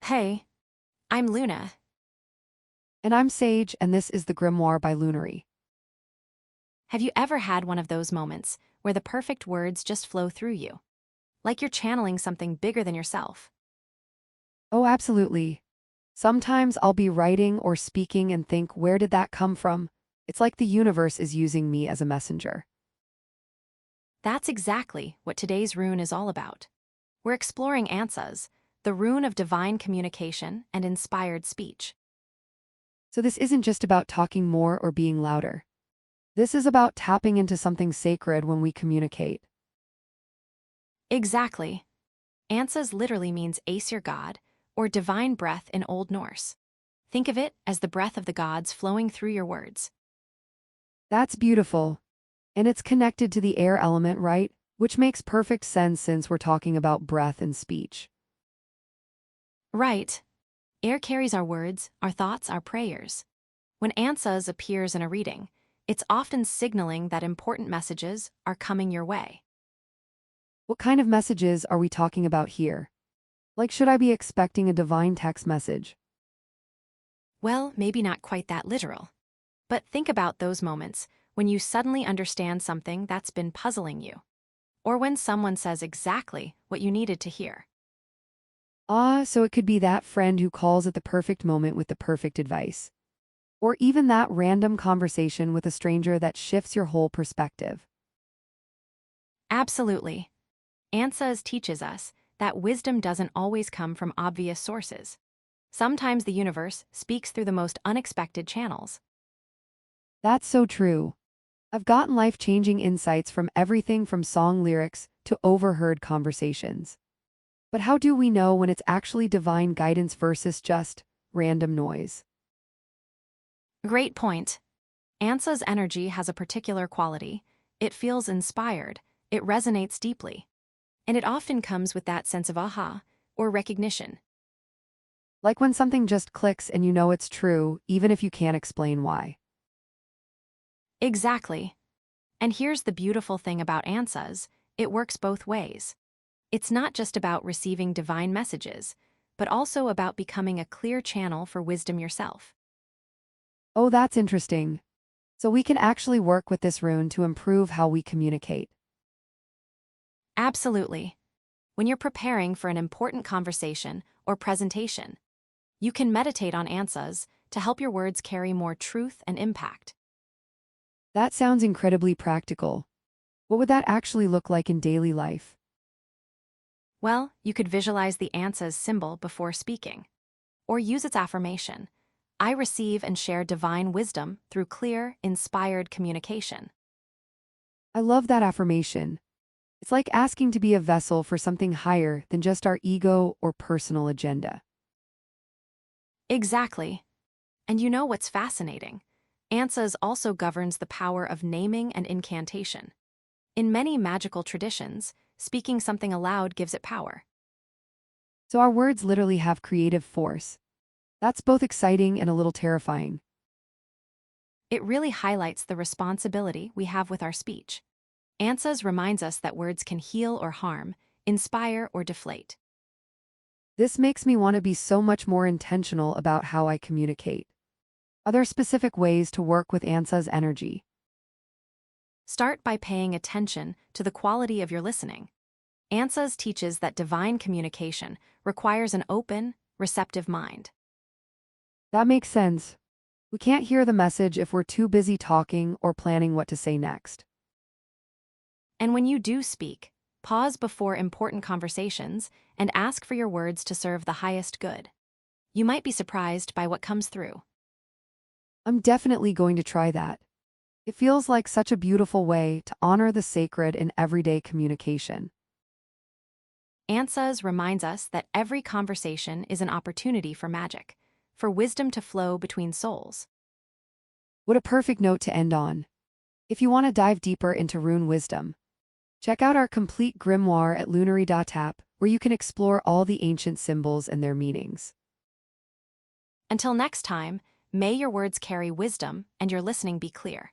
Hey, I'm Luna. And I'm Sage, and this is the Grimoire by Lunary. Have you ever had one of those moments where the perfect words just flow through you? Like you're channeling something bigger than yourself? Oh, absolutely. Sometimes I'll be writing or speaking and think, where did that come from? It's like the universe is using me as a messenger. That's exactly what today's rune is all about. We're exploring Ansuz, the rune of divine communication and inspired speech. So this isn't just about talking more or being louder. This is about tapping into something sacred when we communicate. Exactly. Ansuz literally means Aesir God, or divine breath in Old Norse. Think of it as the breath of the gods flowing through your words. That's beautiful. And it's connected to the air element, right? Which makes perfect sense since we're talking about breath and speech. Right. Air carries our words, our thoughts, our prayers. When Ansuz appears in a reading, it's often signaling that important messages are coming your way. What kind of messages are we talking about here? Like, should I be expecting a divine text message? Well, maybe not quite that literal. But think about those moments when you suddenly understand something that's been puzzling you, or when someone says exactly what you needed to hear. So it could be that friend who calls at the perfect moment with the perfect advice. Or even that random conversation with a stranger that shifts your whole perspective. Absolutely. Ansuz teaches us that wisdom doesn't always come from obvious sources. Sometimes the universe speaks through the most unexpected channels. That's so true. I've gotten life-changing insights from everything from song lyrics to overheard conversations. But how do we know when it's actually divine guidance versus just random noise? Great point. Ansuz's energy has a particular quality. It feels inspired, it resonates deeply, and it often comes with that sense of aha or recognition. Like when something just clicks and you know it's true, even if you can't explain why. Exactly. And here's the beautiful thing about Ansuz, it works both ways. It's not just about receiving divine messages, but also about becoming a clear channel for wisdom yourself. Oh, that's interesting. So we can actually work with this rune to improve how we communicate. Absolutely. When you're preparing for an important conversation or presentation, you can meditate on Ansuz to help your words carry more truth and impact. That sounds incredibly practical. What would that actually look like in daily life? Well, you could visualize the Ansuz symbol before speaking, or use its affirmation. I receive and share divine wisdom through clear, inspired communication. I love that affirmation. It's like asking to be a vessel for something higher than just our ego or personal agenda. Exactly. And you know what's fascinating? Ansuz also governs the power of naming and incantation. In many magical traditions, speaking something aloud gives it power. So our words literally have creative force. That's both exciting and a little terrifying. It really highlights the responsibility we have with our speech. Ansuz reminds us that words can heal or harm, inspire or deflate. This makes me want to be so much more intentional about how I communicate. Are there specific ways to work with Ansa's energy? Start by paying attention to the quality of your listening. Ansuz teaches that divine communication requires an open, receptive mind. That makes sense. We can't hear the message if we're too busy talking or planning what to say next. And when you do speak, pause before important conversations and ask for your words to serve the highest good. You might be surprised by what comes through. I'm definitely going to try that. It feels like such a beautiful way to honor the sacred in everyday communication. Ansuz reminds us that every conversation is an opportunity for magic, for wisdom to flow between souls. What a perfect note to end on. If you want to dive deeper into rune wisdom, check out our complete grimoire at lunary.app, where you can explore all the ancient symbols and their meanings. Until next time, may your words carry wisdom and your listening be clear.